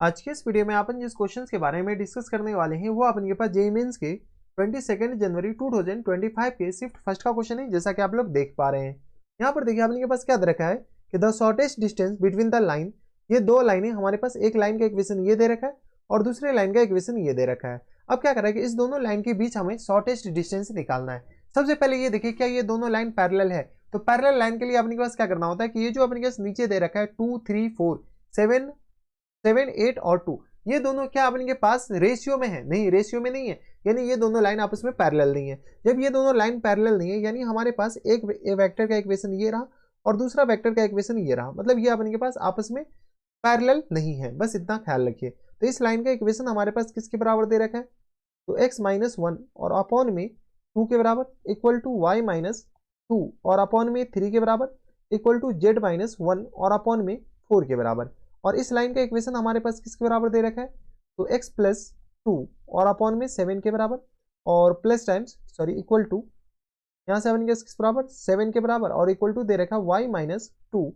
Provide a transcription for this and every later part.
आज के इस वीडियो में अपन जिस क्वेश्चंस के बारे में डिस्कस करने वाले हैं वो अपन के पास जेईई मेंस के 22 जनवरी 2025 के शिफ्ट फर्स्ट का क्वेश्चन है, जैसा कि आप लोग देख पा रहे हैं। यहाँ पर देखिए अपन के पास क्या दे रखा है कि the shortest distance between the line, ये दो लाइनें हमारे पास, एक लाइन का इक्वेशन ये दे रखा है और दूसरे लाइन का इक्वेशन ये दे रखा है। अब क्या कर रहा है कि इस दोनों लाइन के बीच हमें शॉर्टेस्ट डिस्टेंस निकालना है। सबसे पहले ये देखिए क्या ये दोनों लाइन पैरेलल है, तो पैरेलल लाइन के लिए अपने पास क्या करना होता है कि ये जो अपने पास नीचे दे रखा है 2 3 4 7 7 8 और 2, ये दोनों क्या अपने के पास रेशियो में है? नहीं, रेशियो में नहीं है, यानी ये दोनों लाइन आपस में पैरेलल नहीं है। जब ये दोनों लाइन पैरेलल नहीं है यानी हमारे पास एक वेक्टर का इक्वेशन ये रहा और दूसरा वेक्टर का इक्वेशन ये रहा, मतलब ये अपने के पास आपस में पैरेलल नहीं है, बस इतना ख्याल रखिए। तो इस लाइन का इक्वेशन हमारे पास किसके बराबर दे रखा है, तो x माइनस 1 और अपॉन में 2 के बराबर इक्वल टू y माइनस 2 और अपॉन में 3 के बराबर इक्वल टू z माइनस 1 और अपॉन में 4 के बराबर। और इस लाइन का इक्वेशन हमारे पास किसके बराबर दे रखा है, तो x प्लस 2 और अपॉन में 7 के बराबर और प्लस टाइम्स इक्वल टू, यहाँ से बनेगा किस बराबर 7 के बराबर और इक्वल टू दे रखा है y माइनस 2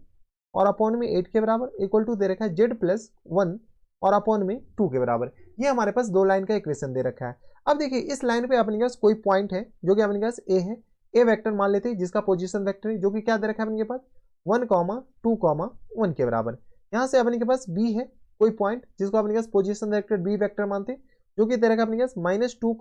और अपॉन में 8 के बराबर इक्वल टू दे रखा है z प्लस 1 और अपॉन में 2 के बराबर। ये हमारे पास दो लाइन का इक्वेशन दे रखा है। अब देखिए इस लाइन पे अपने पास कोई पॉइंट है जो कि अपने पास ए है, ए वेक्टर मान लेते हैं जिसका पोजीशन वेक्टर है, जो कि क्या दे रखा है अपने पास 1, 2, 1 के बराबर। यहाँ से अपने के पास बी है कोई पॉइंट जिसको अपने पास पोजीशन वेक्टर बी वेक्टर मानते हैं, जो कि दे रखा है अपने पास -2,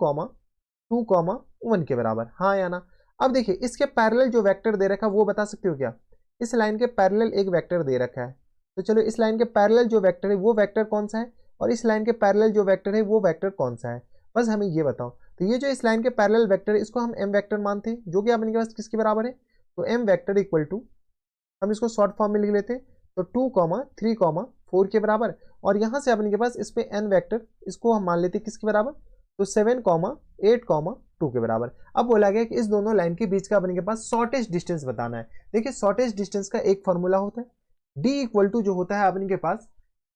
2, 1 के बराबर, हाँ या ना। अब देखिए इसके पैरेलल जो वेक्टर दे रखा है वो बता सकते हो क्या? इस लाइन के पैरेलल एक वेक्टर दे रखा है, तो चलो इस लाइन के पैरेलल जो वेक्टर है वो वेक्टर कौन सा है और इस लाइन के पैरेलल जो वेक्टर है वो वेक्टर कौन सा है, बस हमें ये बताओ। तो ये जो इस लाइन के पैरेलल वेक्टर है इसको हम एम वेक्टर मानते हैं, जो कि अपने के पास किसके बराबर है, तो एम वेक्टर इक्वल टू, हम इसको शॉर्ट फॉर्म में लिख लेते हैं, तो 2, 3, 4 के बराबर। और यहाँ से अपने के पास इस पे एन वेक्टर, इसको हम मान लेते हैं किसके बराबर, तो 7, 8, 2 के बराबर। अब बोला गया कि इस दोनों लाइन के बीच का अपने के पास शॉर्टेस्ट डिस्टेंस बताना है। देखिए शॉर्टेस्ट डिस्टेंस का एक फॉर्मूला होता है, डी इक्वल टू जो होता है अपने के पास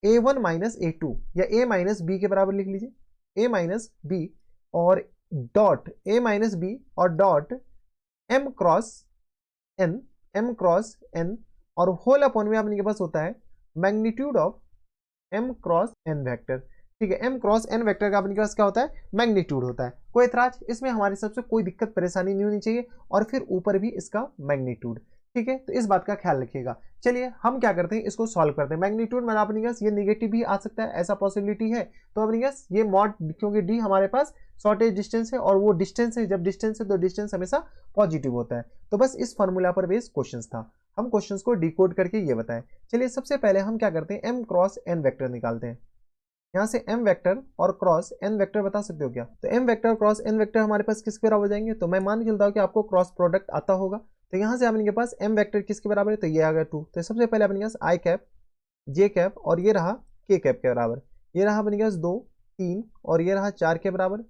a1 माइनस a2 या a माइनस बी के बराबर लिख लीजिए, a माइनस बी और डॉट a माइनस बी और डॉट m क्रॉस n और होल अपॉन में अपने के पास होता है magnitude of m cross n vector. ठीक है, m क्रॉस n वेक्टर का अपने के पास क्या होता है, मैग्नीट्यूड होता है। कोई एतराज इसमें हमारे सबसे कोई दिक्कत परेशानी नहीं होनी चाहिए, और फिर ऊपर भी इसका मैग्नीट्यूड। ठीक है, तो इस बात का ख्याल रखिएगा। चलिए हम क्या करते हैं, इसको सॉल्व करते हैं। मैग्नीट्यूड मतलब अपने पास ये निगेटिव भी आ सकता है, ऐसा पॉसिबिलिटी है, तो अपने पास ये मॉड, क्योंकि डी हमारे पास शॉर्टेज डिस्टेंस है और वो डिस्टेंस है, जब डिस्टेंस है तो डिस्टेंस हमेशा पॉजिटिव होता है। तो बस इस फॉर्मूला पर बेस्ड क्वेश्चन था, हम क्वेश्चंस को डिकोड करके ये बताएं। चलिए सबसे पहले हम क्या करते हैं, m क्रॉस n वेक्टर निकालते हैं। यहाँ से m वेक्टर और क्रॉस n वेक्टर बता सकते हो क्या, तो m vector cross n vector हमारे पास किसके बराबर हो जाएंगे, तो मैं मान के चलता हूँ कि आपको क्रॉस प्रोडक्ट आता होगा। तो यहाँ से अपने के पास m वेक्टर किसके बराबर है, तो ये आ गया 2। तो सबसे पहले अपने पास i कैप, j कैप और ये रहा k कैप के बराबर, ये रहा अपने पास 2, 3 और ये रहा 4 के बराबर,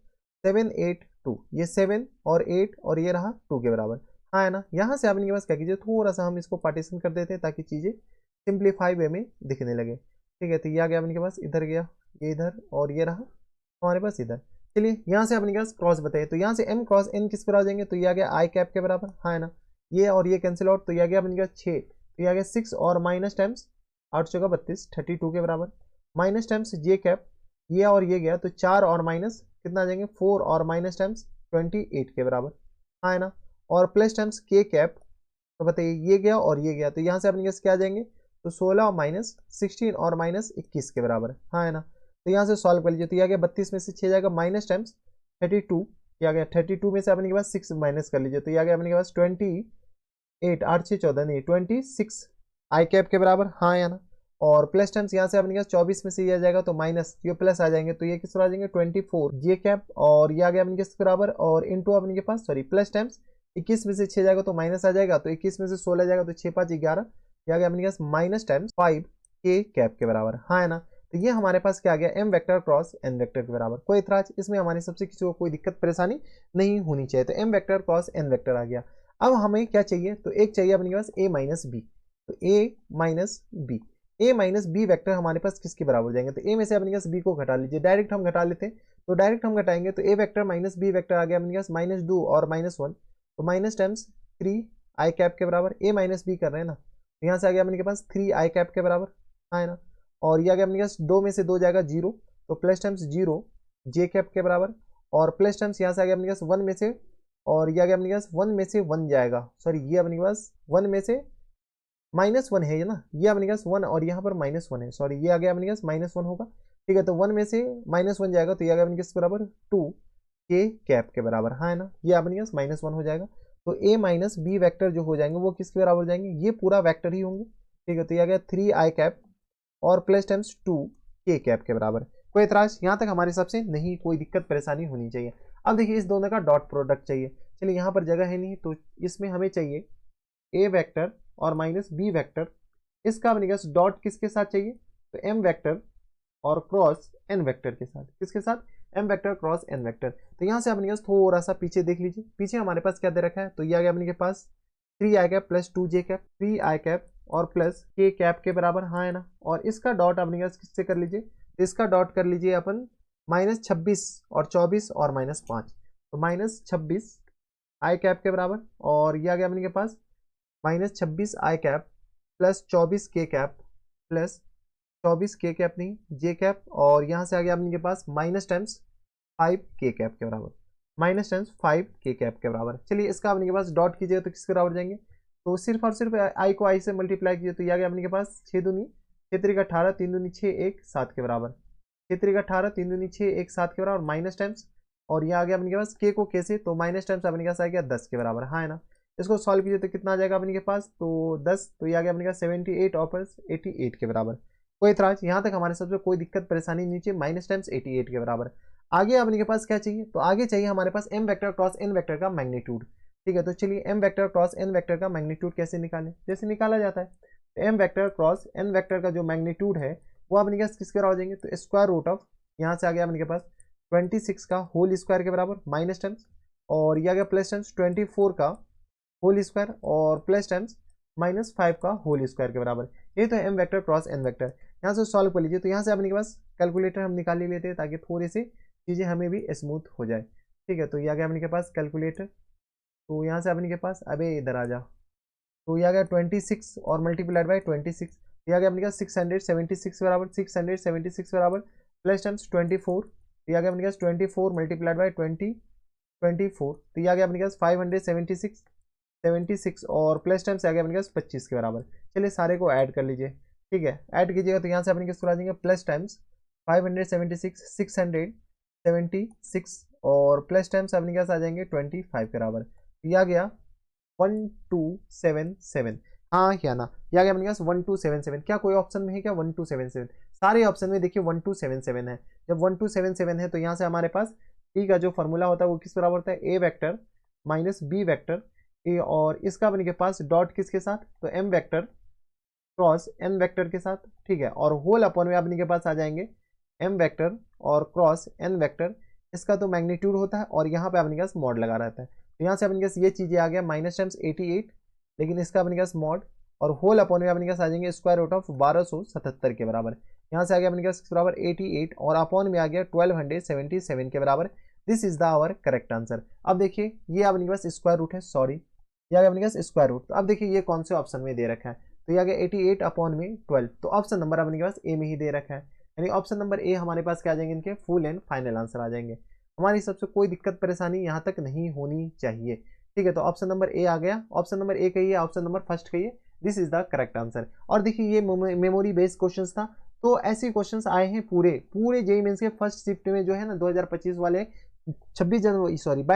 7, 8, 2, ये 7 और 8 और ये रहा 2 के बराबर, हाँ है ना। यहाँ से अपने के पास क्या कीजिए, थोड़ा सा हम इसको पार्टीशन कर देते हैं ताकि चीज़ें सिंप्लीफाई वे में दिखने लगे। ठीक है, तो ये आ गया अपने के पास, इधर गया ये इधर और ये रहा हमारे पास इधर। चलिए यहाँ से अपने के पास क्रॉस बताइए, तो यहाँ से m क्रॉस n किस पर आ जाएंगे, तो ये आ गया i कैप के बराबर, हाँ है ना। ये और ये कैंसिल आउट, तो ये आ गया अपने के पास 6, तो ये आ गया 6 और माइनस टाइम्स 8 चौका 32, 32 के बराबर, माइनस टाइम्स j कैप, ये और ये गया तो 4 और माइनस कितना आ जाएंगे 4 और माइनस टाइम्स 28 के बराबर, हाँ है ना। और प्लस टाइम्स k कैप, तो बताइए ये गया और ये गया, तो यहाँ से अपने पास क्या आ जाएंगे, तो 16 और माइनस 16 और माइनस 21 के बराबर, हाँ है ना। तो यहाँ से सॉल्व कर लीजिए, तो ये आ गया 32 में से 6 जाएगा माइनस टाइम्स 32, ये आ गया 32 में से अपने के पास 6 माइनस कर लीजिए, तो ये आ गया अपने के पास 28, 8 6 14 नहीं 26 आई कैप के बराबर, हाँ या ना। और प्लस टाइम्स यहाँ से अपने के पास 24 में से ये आ जाएगा तो माइनस, ये प्लस आ जाएंगे तो ये किस पर आ जाएंगे 24 जे कैप, और ये आ गया अपने के बराबर, और इंटू अपने के पास प्लस टाइम्स 21 में से 6 जाएगा तो माइनस आ जाएगा, तो 21 में से 16 जाएगा तो 6 5 11, ये आ गया अपने के पास माइनस टाइम्स 5 के कैप के बराबर, हाँ है ना। तो ये हमारे पास क्या आ गया, m vector cross n vector के बराबर। कोई इतराज इसमें हमारी सबसे किसी को कोई दिक्कत परेशानी नहीं होनी चाहिए, तो m vector cross n vector आ गया। अब हमें क्या चाहिए, तो एक चाहिए अपने पास a माइनस बी, तो a माइनस बी वेक्टर हमारे पास किसके बराबर हो जाएंगे, तो a में से अपने पास b को घटा लीजिए, डायरेक्ट हम घटा लेते हैं, तो डायरेक्ट हम घटाएंगे तो a vector minus B vector आ गया अपने पास -2 और -1, तो माइनस टाइम्स 3 आई कैप के बराबर, a माइनस बी कर रहे हैं ना, तो यहाँ से आ गया अपने के पास 3 आई कैप के बराबर, हाँ है ना। और ये आ गया अपने पास 2 में से 2 जाएगा 0, तो प्लस टाइम्स 0 जे कैप के बराबर, और प्लस टाइम्स यहाँ से आ गया अपने पास 1 में से, और ये आ गया अपने पास 1 में से 1 जाएगा, सॉरी ये अपने पास 1 में से -1 है ना, ये अपने पास 1 और यहाँ पर -1 है, सॉरी ये आ गया अपने पास -1 होगा, ठीक है। तो 1 में से -1 जाएगा तो ये आ गया अपने पास बराबर 2 के कैप के बराबर, हाँ है ना, ये अपने पास -1 हो जाएगा। तो a माइनस बी वैक्टर जो हो जाएंगे वो किसके बराबर हो जाएंगे, ये पूरा वैक्टर ही होंगे, ठीक है। तो ये आ गया 3i कैप और प्लस टाइम्स 2 के कैप के बराबर। कोई एतराज यहाँ तक हमारे हिसाब से नहीं, कोई दिक्कत परेशानी होनी चाहिए। अब देखिए इस दोनों का डॉट प्रोडक्ट चाहिए, चलिए यहाँ पर जगह है नहीं तो इसमें हमें चाहिए a वेक्टर और माइनस बी वेक्टर, इसका अपने पास डॉट किसके साथ चाहिए, तो m वेक्टर और क्रॉस n वेक्टर के साथ, किसके साथ, m vector cross n vector. तो यहाँ से अपने पास थोड़ा सा पीछे देख लीजिए, पीछे हमारे पास क्या दे रखा है, तो ये आ गया अपने पास 3i cap plus 2j cap, 3i cap और प्लस k कैप के बराबर, हाँ है ना। और इसका डॉट अपने पास किससे कर लीजिए, तो इसका डॉट कर लीजिए अपन -26 और 24 और -5, तो -26 i कैप के बराबर, और ये आ गया अपने के पास -26 i कैप प्लस 24 के कैप प्लस 24 के कैप नहीं जे कैप, और यहाँ से आ गया अपने के पास माइनस टाइम्स 5 के कैप के बराबर, माइनस टाइम्स 5 के कैप के बराबर। चलिए इसका अपने के पास डॉट कीजिए तो किसके बराबर जाएंगे, तो सिर्फ और सिर्फ आई को आई से मल्टीप्लाई कीजिए तो ये आ गया अपने के पास 6 दूनी 6 3 18 3 दूनी 6 1 7 के बराबर, 6 3 18 3 दूनी 6 1 7 के बराबर माइनस टाइम्स, और ये आ गया अपने के पास के को के से, तो माइनस टाइम्स अपने के पास आ गया 10 के बराबर, हाँ है ना। इसको सॉल्व कीजिए तो कितना आ जाएगा अपने के पास, तो 10, तो ये आ गया अपने का 78 और प्लस 88 के बराबर। कोई इतराज यहाँ तक हमारे सबसे कोई दिक्कत परेशानी नीचे माइनस टाइम्स 88 के बराबर। आगे अपने के पास क्या चाहिए, तो आगे चाहिए हमारे पास m vector cross n vector का मैग्नीट्यूड, ठीक है। तो चलिए m vector cross n vector का मैग्नीट्यूड कैसे निकालें, जैसे निकाला जाता है, तो m vector cross n vector का जो मैग्नीट्यूड है वो अपने के पास किसके बराबर हो जाएंगे, तो स्क्वायर रूट ऑफ, यहाँ से आ गया अपने के पास 26 का होल स्क्वायर के बराबर माइनस टाइम्स, और ये आ गया प्लस टाइम्स 24 का होल स्क्वायर और प्लस टाइम्स -5 का होल स्क्वायर के बराबर। ये तो m vector cross n vector. यहाँ से सॉल्व कर लीजिए, तो यहाँ से अपने के पास कैलकुलेटर हम निकाल ही लेते हैं ताकि थोड़ी सी चीज़ें हमें भी स्मूथ हो जाए, ठीक है। तो ये आ गया अपने के पास कैलकुलेटर, तो यहाँ से अपने के पास, अबे इधर आ जा, तो ये आ गया 26 और मल्टीप्लाइड बाई 26, ये आ गया अपने पास 676 बराबर, 676 बराबर प्लस टाइम्स 24, ये आ गया अपने पास 24 मल्टीप्लाइड बाई 24, तो ये आ गया अपने पास 576 और प्लस टाइम्स आ गया अपने पास 25 के बराबर। चलिए सारे को ऐड कर लीजिए, ठीक है। ऐड कीजिएगा तो यहाँ से अपने किसको आ जाएंगे प्लस टाइम्स 576 676 और प्लस टाइम्स अपने पास आ जाएंगे 25 के बराबर, ये आ गया 1277, हाँ क्या ना, ये आ गया अपने पास 1277। क्या कोई ऑप्शन में है क्या 1277, सारे ऑप्शन में देखिए 1277 है। जब 1277 है तो यहाँ से हमारे पास टी का जो फॉर्मूला होता है वो किस बराबर होता है, A vector minus B vector A, और इसका अपने के पास डॉट किसके साथ, तो M vector cross N vector के साथ, ठीक है। और होल अपॉन में अपने के पास आ जाएंगे एम वेक्टर और क्रॉस एन वेक्टर, इसका तो मैग्नीट्यूड होता है और यहाँ पे अपने के पास मॉड लगा रहता है। तो यहाँ से अपने के पास ये चीज़ें आ गया माइनस टाइम्स 88, लेकिन इसका अपने के पास मॉड, और होल अपॉन में अपने के पास आ जाएंगे स्क्वायर रूट ऑफ 1277 के बराबर। यहाँ से आ गया अपने के पास बराबर 88 और अपॉन में आ गया 1277 के बराबर। This is the our correct answer. अब देखिए ये अपने के पास स्क्वायर रूट है, सॉरी ये आ गया अपने के पास स्क्वायर रूट। तो अब देखिए ये कौन से ऑप्शन में दे रखा है, तो ये आ गया 88 अपॉन में 12, तो ऑप्शन नंबर अपने के पास ए में ही दे रखा है, यानी ऑप्शन नंबर ए हमारे पास क्या आ जाएंगे, इनके फुल एंड फाइनल आंसर आ जाएंगे। हमारी सबसे कोई दिक्कत परेशानी यहाँ तक नहीं होनी चाहिए, ठीक है। तो ऑप्शन नंबर ए आ गया, ऑप्शन नंबर ए कहिए, ऑप्शन नंबर फर्स्ट कहिए, this is the correct answer. और देखिए ये मेमोरी बेस्ड क्वेश्चंस था, तो ऐसे क्वेश्चंस आए हैं पूरे जेईई मेंस के फर्स्ट शिफ्ट में जो है ना 2025 वाले 22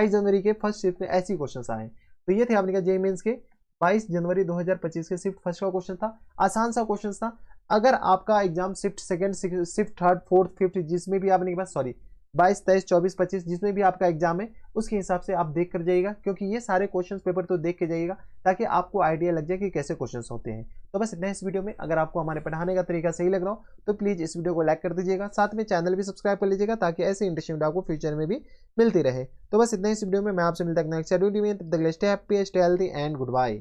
जनवरी के फर्स्ट शिफ्ट में ऐसे क्वेश्चंस आए। तो ये थे आपने जेईई मेंस के 22 जनवरी 2025 के शिफ्ट फर्स्ट का क्वेश्चन था, आसान सा क्वेश्चन था। अगर आपका exam shift second shift third fourth fifth जिसमें भी आपने के पास, सॉरी 22 23 24 25 जिसमें भी आपका एग्जाम है उसके हिसाब से आप देख कर जाइएगा, क्योंकि ये सारे क्वेश्चन पेपर तो देख के जाइएगा ताकि आपको आइडिया लग जाए कि कैसे क्वेश्चंस होते हैं। तो बस इतना इस वीडियो में, अगर आपको हमारे पढ़ाने का तरीका सही लग रहा हो तो प्लीज़ इस वीडियो को लाइक कर दीजिएगा, साथ में चैनल भी सब्सक्राइब कर लीजिएगा ताकि ऐसे इंटरेस्टिंग वीडियो आपको फ्यूचर में भी मिलती रहे। तो बस इतना इस वीडियो में, मैं आपसे मिलता हूं नेक्स्ट वीडियो में, तब तक stay happy, stay healthy and good bye.